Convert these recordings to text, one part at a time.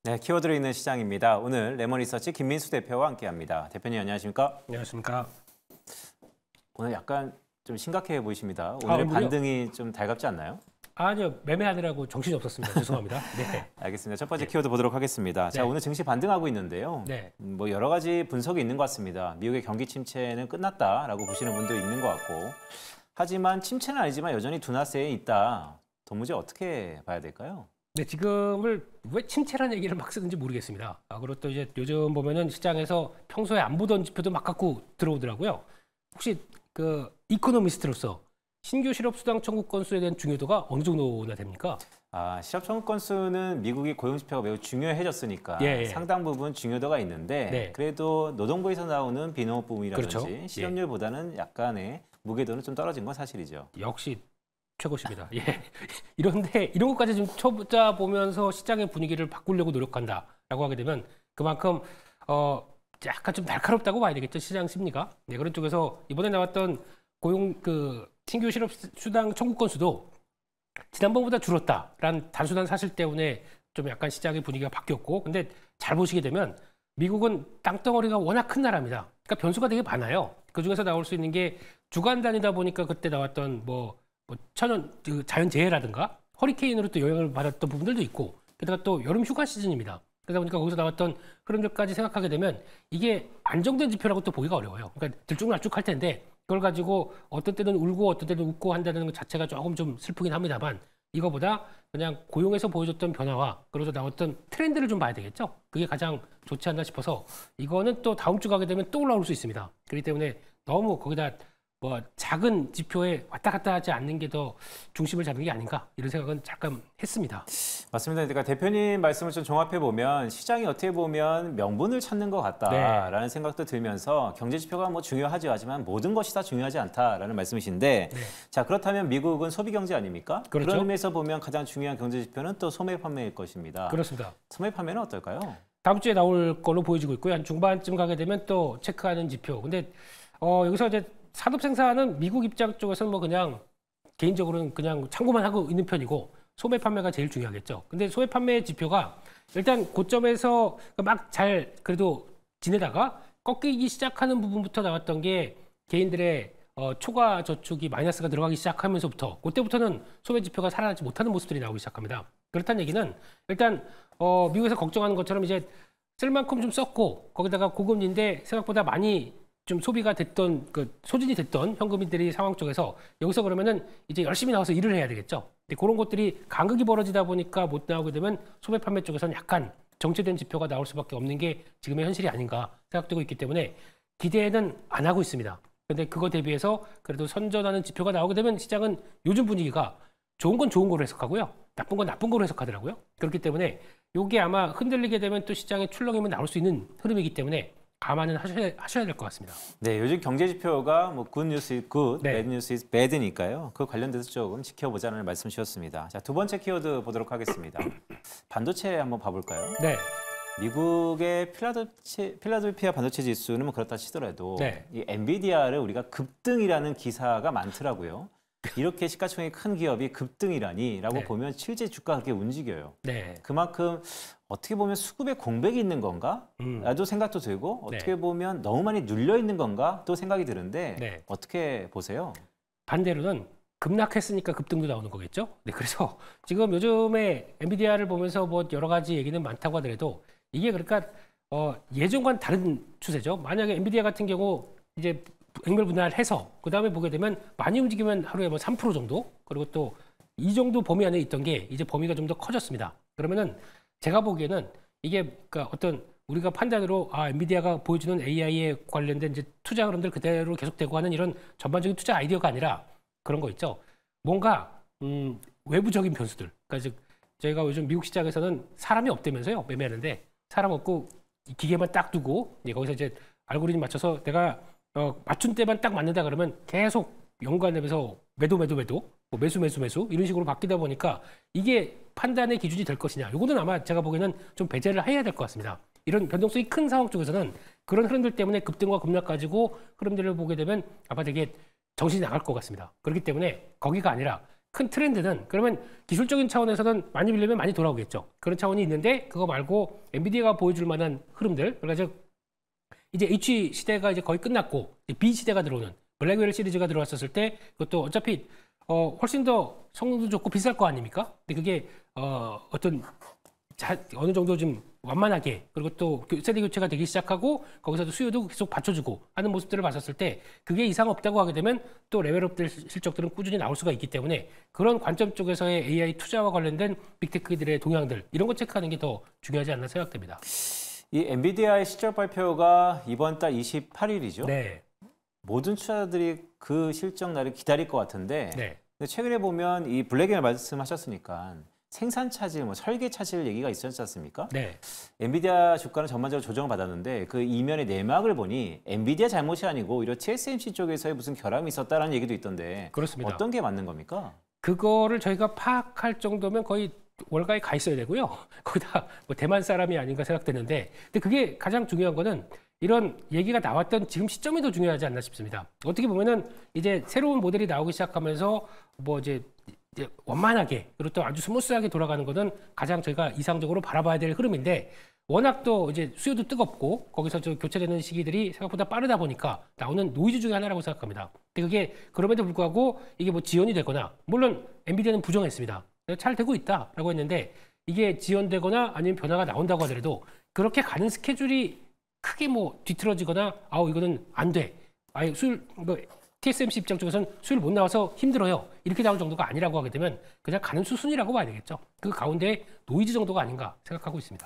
네, 키워드로 있는 시장입니다. 오늘 레몬리서치 김민수 대표와 함께합니다. 대표님 안녕하십니까? 안녕하십니까? 오늘 약간 좀 심각해 보이십니다. 오늘의 오늘요? 반등이 좀 달갑지 않나요? 아니요, 매매하느라고 정신이 없었습니다. 죄송합니다. 네. 알겠습니다. 첫 번째 키워드 보도록 하겠습니다. 자, 네. 오늘 증시 반등하고 있는데요. 네. 뭐 여러 가지 분석이 있는 것 같습니다. 미국의 경기 침체는 끝났다라고 보시는 분도 있는 것 같고, 하지만 침체는 아니지만 여전히 둔화세에 있다. 도무지 어떻게 봐야 될까요? 네, 지금을 왜 침체라는 얘기를 막 쓰는지 모르겠습니다. 그리고 또 이제 요즘 보면은 시장에서 평소에 안 보던 지표도 막 갖고 들어오더라고요. 혹시 그 이코노미스트로서 신규 실업수당 청구 건수에 대한 중요도가 어느 정도나 됩니까? 실업 청구 건수는 미국이 고용 지표가 매우 중요해졌으니까 예. 상당 부분 중요도가 있는데 네. 그래도 노동부에서 나오는 비농업 부문이라든지 그렇죠. 실업률보다는 약간의 무게도는 좀 떨어진 건 사실이죠. 역시 최고십니다. 예. 이런데 이런 것까지 좀 쳐보면서 시장의 분위기를 바꾸려고 노력한다라고 하게 되면 그만큼 약간 좀 날카롭다고 봐야 되겠죠, 시장 심리가. 네, 그런 쪽에서 이번에 나왔던 고용 신규 실업 수당 청구 건수도 지난번보다 줄었다라는 단순한 사실 때문에 좀 약간 시장의 분위기가 바뀌었고, 근데 잘 보시게 되면 미국은 땅덩어리가 워낙 큰 나라입니다. 그러니까 변수가 되게 많아요. 그 중에서 나올 수 있는 게 주간 단위다 보니까 그때 나왔던 자연재해라든가 허리케인으로 또 영향을 받았던 부분들도 있고, 게다가 또 여름 휴가 시즌입니다. 그러다 보니까 거기서 나왔던 흐름들까지 생각하게 되면 이게 안정된 지표라고 또 보기가 어려워요. 그러니까 들쭉날쭉할 텐데 그걸 가지고 어떤 때는 울고 어떤 때는 웃고 한다는 것 자체가 조금 좀 슬프긴 합니다만, 이거보다 그냥 고용에서 보여줬던 변화와 그래서 나왔던 트렌드를 좀 봐야 되겠죠. 그게 가장 좋지 않나 싶어서 이거는 또 다음 주 가게 되면 또 올라올 수 있습니다. 그렇기 때문에 너무 거기다 작은 지표에 왔다 갔다 하지 않는 게 더 중심을 잡는 게 아닌가, 이런 생각은 잠깐 했습니다. 맞습니다. 그러니까 대표님 말씀을 좀 종합해 보면 시장이 어떻게 보면 명분을 찾는 것 같다라는 생각도 들면서 경제 지표가 뭐 중요하죠. 하지만 모든 것이 다 중요하지 않다라는 말씀이신데, 자, 그렇다면 미국은 소비 경제 아닙니까? 그렇죠. 그런 의미에서 보면 가장 중요한 경제 지표는 또 소매 판매일 것입니다. 그렇습니다. 소매 판매는 어떨까요? 다음 주에 나올 걸로 보여지고 있고요. 한 중반쯤 가게 되면 또 체크하는 지표. 근데 여기서 이제 산업 생산은 미국 입장 쪽에서는 뭐 그냥 개인적으로는 그냥 참고만 하고 있는 편이고, 소매 판매가 제일 중요하겠죠. 근데 소매 판매 지표가 일단 고점에서 막 잘 그래도 지내다가 꺾이기 시작하는 부분부터 나왔던 게 개인들의 초과 저축이 마이너스가 들어가기 시작하면서부터, 그때부터는 소매 지표가 살아나지 못하는 모습들이 나오기 시작합니다. 그렇다는 얘기는 일단 미국에서 걱정하는 것처럼 이제 쓸 만큼 좀 썼고 거기다가 고금리인데 생각보다 많이 좀 소비가 됐던 소진이 됐던 현금인들이 상황 쪽에서 여기서 그러면은 이제 열심히 나와서 일을 해야 되겠죠. 근데 그런 것들이 간극이 벌어지다 보니까 못 나오게 되면 소매 판매 쪽에서는 약간 정체된 지표가 나올 수밖에 없는 게 지금의 현실이 아닌가 생각되고 있기 때문에 기대는 안 하고 있습니다. 근데 그거 대비해서 그래도 선전하는 지표가 나오게 되면 시장은 요즘 분위기가 좋은 건 좋은 거로 해석하고요, 나쁜 건 나쁜 거로 해석하더라고요. 그렇기 때문에 이게 아마 흔들리게 되면 또 시장의 출렁임이 나올 수 있는 흐름이기 때문에 감안은 하셔야 될 것 같습니다. 네, 요즘 경제 지표가 뭐 good news is good, 네. bad news is bad니까요. 그 관련돼서 조금 지켜보자는 말씀 주셨습니다. 자, 두 번째 키워드 보도록 하겠습니다. 반도체 한번 봐볼까요? 네. 미국의 필라델피아 반도체 지수는 뭐 그렇다 치더라도 이 엔비디아를 우리가 급등이라는 기사가 많더라고요. 이렇게 시가총액이 큰 기업이 급등이라니라고 보면 실제 주가가 그렇게 움직여요. 그만큼 어떻게 보면 수급에 공백이 있는 건가? 라도 생각도 들고 어떻게 보면 너무 많이 눌려 있는 건가? 또 생각이 드는데 어떻게 보세요? 반대로는 급락했으니까 급등도 나오는 거겠죠? 네, 그래서 지금 요즘에 엔비디아를 보면서 뭐 여러 가지 얘기는 많다고 하더라도 이게 그러니까 예전과는 다른 추세죠. 만약에 엔비디아 같은 경우 이제 액면 분할해서 그 다음에 보게 되면 많이 움직이면 하루에 뭐 3% 정도, 그리고 또 이 정도 범위 안에 있던 게 이제 범위가 좀 더 커졌습니다. 그러면은 제가 보기에는 이게 그러니까 어떤 우리가 판단으로 엔비디아가 보여주는 AI에 관련된 이제 투자 흐름들 그대로 계속되고 하는 이런 전반적인 투자 아이디어가 아니라 그런 거 있죠. 뭔가 외부적인 변수들. 그러니까 즉 저희가 요즘 미국 시장에서는 사람이 없다면서요, 매매하는데 사람 없고 기계만 딱 두고 거기서 이제 알고리즘 맞춰서 내가 맞춘 때만 딱 맞는다 그러면 계속 연관되면서 매도 뭐 매수 이런 식으로 바뀌다 보니까 이게 판단의 기준이 될 것이냐, 이거는 아마 제가 보기에는 좀 배제를 해야 될 것 같습니다. 이런 변동성이 큰 상황 쪽에서는 그런 흐름들 때문에 급등과 급락 가지고 흐름들을 보게 되면 아마 되게 정신이 나갈 것 같습니다. 그렇기 때문에 거기가 아니라 큰 트렌드는 그러면 기술적인 차원에서는 많이 빌리면 많이 돌아오겠죠. 그런 차원이 있는데 그거 말고 엔비디아가 보여줄 만한 흐름들, 그러니까 이제 H 시대가 이제 거의 끝났고 B 시대가 들어오는 블랙웰 시리즈가 들어왔었을 때 그것도 어차피 훨씬 더 성능도 좋고 비쌀 거 아닙니까? 근데 그게 어떤 어느 정도 좀 완만하게 그리고 또 세대 교체가 되기 시작하고 거기서도 수요도 계속 받쳐주고 하는 모습들을 봤었을 때 그게 이상 없다고 하게 되면 또 레벨업될 실적들은 꾸준히 나올 수가 있기 때문에 그런 관점 쪽에서의 AI 투자와 관련된 빅테크들의 동향들 이런 거 체크하는 게 더 중요하지 않나 생각됩니다. 이 엔비디아의 실적 발표가 이번 달 28일이죠. 네. 모든 투자자들이 그 실적 날을 기다릴 것 같은데 네. 근데 최근에 보면 이 블랙웰 말씀하셨으니까 생산 차질, 뭐 설계 차질 얘기가 있었지 않습니까? 네. 엔비디아 주가는 전반적으로 조정을 받았는데 그 이면의 내막을 보니 엔비디아 잘못이 아니고 오히려 TSMC 쪽에서의 무슨 결함이 있었다라는 얘기도 있던데 그렇습니다. 어떤 게 맞는 겁니까? 그거를 저희가 파악할 정도면 거의 월가에 가 있어야 되고요. 거기다 뭐 대만 사람이 아닌가 생각되는데, 근데 그게 가장 중요한 거는 이런 얘기가 나왔던 지금 시점이 더 중요하지 않나 싶습니다. 어떻게 보면은 이제 새로운 모델이 나오기 시작하면서 뭐 이제 원만하게 그리고 또 아주 스무스하게 돌아가는 것은 가장 저희가 이상적으로 바라봐야 될 흐름인데 워낙 또 이제 수요도 뜨겁고 거기서 저 교체되는 시기들이 생각보다 빠르다 보니까 나오는 노이즈 중에 하나라고 생각합니다. 근데 그게 그럼에도 불구하고 이게 뭐 지연이 되거나 물론 엔비디아는 부정했습니다. 잘 되고 있다라고 했는데 이게 지연되거나 아니면 변화가 나온다고 하더라도 그렇게 가는 스케줄이 크게 뭐 뒤틀어지거나 아우 이거는 안 돼. 아예 수율 뭐 TSMC 입장 쪽에서는 수율 못 나와서 힘들어요. 이렇게 나올 정도가 아니라고 하게 되면 그냥 가는 수순이라고 봐야 되겠죠. 그 가운데 노이즈 정도가 아닌가 생각하고 있습니다.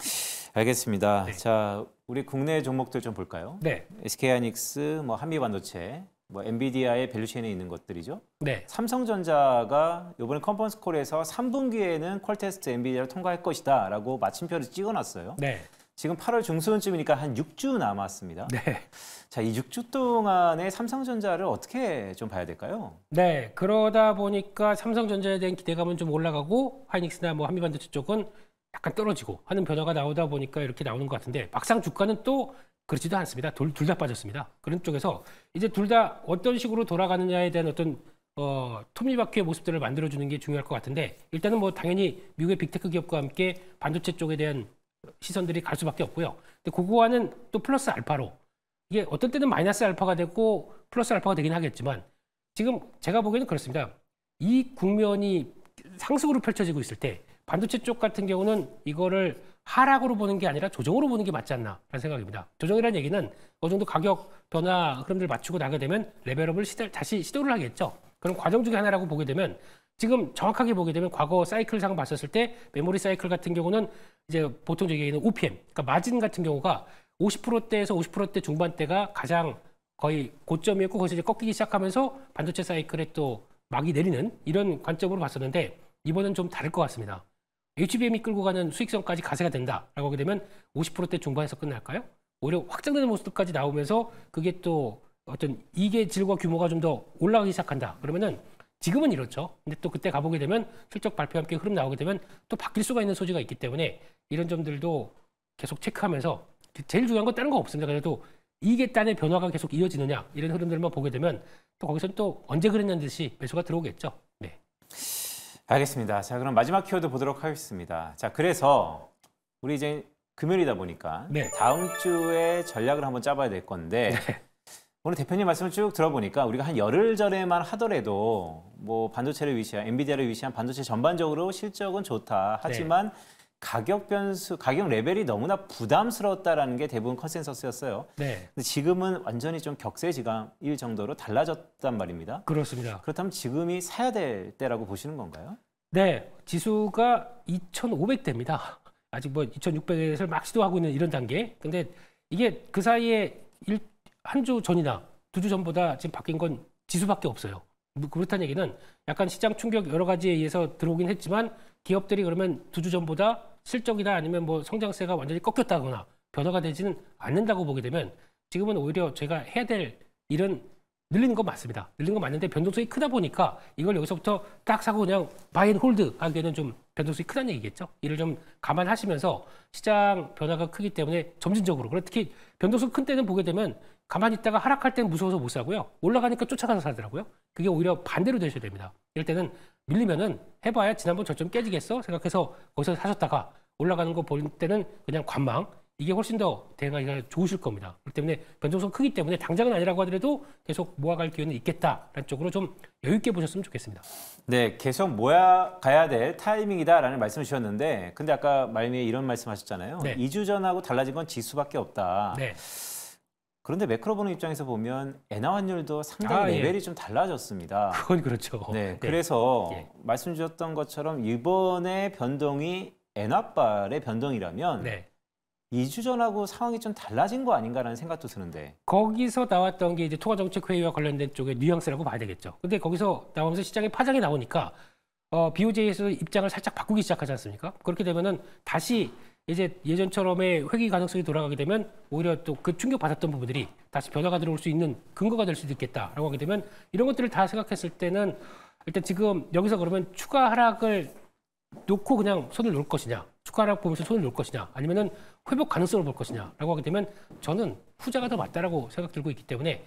알겠습니다. 네. 자, 우리 국내 종목들 좀 볼까요? 네. SK하이닉스, 뭐 한미반도체, 뭐 엔비디아의 밸류체인에 있는 것들이죠. 네. 삼성전자가 이번에 컨퍼런스 콜에서 3분기에는 퀄 테스트 엔비디아를 통과할 것이다라고 마침표를 찍어놨어요. 네. 지금 8월 중순쯤이니까 한 6주 남았습니다. 네. 자, 이 6주 동안에 삼성전자를 어떻게 좀 봐야 될까요? 네. 그러다 보니까 삼성전자에 대한 기대감은 좀 올라가고 하이닉스나 뭐 한미반도체 쪽은 약간 떨어지고 하는 변화가 나오다 보니까 이렇게 나오는 것 같은데 막상 주가는 또 그렇지도 않습니다. 둘 다 빠졌습니다. 그런 쪽에서 이제 둘 다 어떤 식으로 돌아가느냐에 대한 어떤 톱니바퀴의 모습들을 만들어주는 게 중요할 것 같은데 일단은 뭐 당연히 미국의 빅테크 기업과 함께 반도체 쪽에 대한 시선들이 갈 수밖에 없고요. 근데 그거와는 또 플러스 알파로 이게 어떤 때는 마이너스 알파가 되고 플러스 알파가 되긴 하겠지만 지금 제가 보기에는 그렇습니다. 이 국면이 상승으로 펼쳐지고 있을 때 반도체 쪽 같은 경우는 이거를 하락으로 보는 게 아니라 조정으로 보는 게 맞지 않나라는 생각입니다. 조정이라는 얘기는 어느 정도 가격 변화 흐름들 맞추고 나게 되면 레벨업을 다시 시도를 하겠죠. 그런 과정 중에 하나라고 보게 되면 지금 정확하게 보게 되면 과거 사이클상 봤었을 때 메모리 사이클 같은 경우는 이제 보통 저기 있는 OPM, 그러니까 마진 같은 경우가 50%대에서 50%대 중반대가 가장 거의 고점이었고 거기서 이제 꺾이기 시작하면서 반도체 사이클에 또 막이 내리는 이런 관점으로 봤었는데 이번엔 좀 다를 것 같습니다. HBM이 끌고 가는 수익성까지 가세가 된다라고 하게 되면 50%대 중반에서 끝날까요? 오히려 확장되는 모습까지 나오면서 그게 또 어떤 이익의 질과 규모가 좀 더 올라가기 시작한다. 그러면은 지금은 이렇죠. 근데 또 그때 가보게 되면 실적 발표와 함께 흐름 나오게 되면 또 바뀔 수가 있는 소지가 있기 때문에 이런 점들도 계속 체크하면서 제일 중요한 건 다른 거 없습니다. 그래도 이익의 단의 변화가 계속 이어지느냐 이런 흐름들만 보게 되면 또 거기서는 또 언제 그랬냐는 듯이 매수가 들어오겠죠. 네. 알겠습니다. 자, 그럼 마지막 키워드 보도록 하겠습니다. 자, 그래서 우리 이제 금요일이다 보니까 네. 다음 주에 전략을 한번 짜봐야 될 건데 오늘 대표님 말씀을 쭉 들어보니까 우리가 한 열흘 전에만 하더라도 뭐 반도체를 위시한 엔비디아를 위시한 반도체 전반적으로 실적은 좋다. 하지만 가격 변수, 가격 레벨이 너무나 부담스러웠다라는 게 대부분 컨센서스였어요. 네. 근데 지금은 완전히 좀 격세지감일 정도로 달라졌단 말입니다. 그렇습니다. 그렇다면 지금이 사야 될 때라고 보시는 건가요? 네. 지수가 2,500대입니다. 아직 뭐 2,600을 막 시도하고 있는 이런 단계. 근데 이게 그 사이에 한 주 전이나 두 주 전보다 지금 바뀐 건 지수밖에 없어요. 그렇다는 얘기는 약간 시장 충격 여러 가지에 의해서 들어오긴 했지만 기업들이 그러면 두 주 전보다 실적이나 아니면 뭐 성장세가 완전히 꺾였다거나 변화가 되지는 않는다고 보게 되면 지금은 오히려 제가 해야 될 일은 늘리는 건 맞습니다. 늘리는 건 맞는데 변동성이 크다 보니까 이걸 여기서부터 딱 사고 그냥 바이 앤 홀드 하기에는 좀 변동성이 크다는 얘기겠죠. 이를 좀 감안하시면서 시장 변화가 크기 때문에 점진적으로 특히 변동성 큰 때는 보게 되면 가만히 있다가 하락할 땐 무서워서 못 사고요. 올라가니까 쫓아가서 사더라고요. 그게 오히려 반대로 되셔야 됩니다. 이럴 때는 밀리면은 해봐야 지난번 저점 깨지겠어 생각해서 거기서 사셨다가 올라가는 거 볼 때는 그냥 관망. 이게 훨씬 더 대응하기가 좋으실 겁니다. 그렇기 때문에 변동성 크기 때문에 당장은 아니라고 하더라도 계속 모아갈 기회는 있겠다라는 쪽으로 좀 여유 있게 보셨으면 좋겠습니다. 네, 계속 모아가야 될 타이밍이다라는 말씀을 주셨는데 근데 아까 말미에 이런 말씀하셨잖아요. 네. 2주 전하고 달라진 건 지수밖에 없다. 네. 그런데 매크로 보는 입장에서 보면 엔화 환율도 상당히 레벨이 좀 달라졌습니다. 그건 그렇죠. 네, 그래서 말씀 주셨던 것처럼 이번에 변동이 엔화발의 변동이라면 2주 전하고 상황이 좀 달라진 거 아닌가라는 생각도 드는데. 거기서 나왔던 게 이제 통화정책회의와 관련된 쪽의 뉘앙스라고 봐야 되겠죠. 근데 거기서 나오면서 시장에 파장이 나오니까 BOJ에서 입장을 살짝 바꾸기 시작하지 않습니까? 그렇게 되면은 다시 이제 예전처럼의 회귀 가능성이 돌아가게 되면 오히려 또 그 충격받았던 부분들이 다시 변화가 들어올 수 있는 근거가 될 수도 있겠다라고 하게 되면 이런 것들을 다 생각했을 때는 일단 지금 여기서 그러면 추가 하락을 놓고 그냥 손을 놓을 것이냐, 추가 하락 보면서 손을 놓을 것이냐, 아니면은 회복 가능성을 볼 것이냐라고 하게 되면 저는 후자가 더 맞다라고 생각 들고 있기 때문에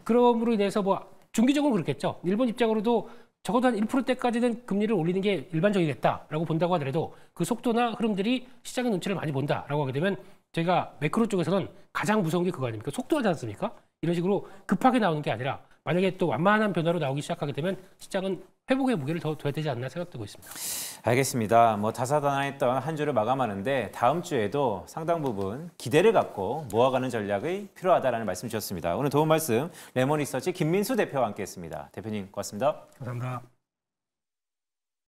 그럼으로 인해서 뭐 중기적으로 그렇겠죠. 일본 입장으로도 적어도 한 1%대까지는 금리를 올리는 게 일반적이겠다라고 본다고 하더라도 그 속도나 흐름들이 시장의 눈치를 많이 본다라고 하게 되면 저희가 매크로 쪽에서는 가장 무서운 게 그거 아닙니까? 속도하지 않습니까? 이런 식으로 급하게 나오는 게 아니라 만약에 또 완만한 변화로 나오기 시작하게 되면 시장은 회복의 무게를 더 둬야 되지 않나 생각되고 있습니다. 알겠습니다. 뭐 다사다난했던 한 주를 마감하는데 다음 주에도 상당 부분 기대를 갖고 모아가는 전략이 필요하다라는 말씀 주셨습니다. 오늘 도움 말씀 레몬리서치 김민수 대표와 함께했습니다. 대표님 고맙습니다. 감사합니다.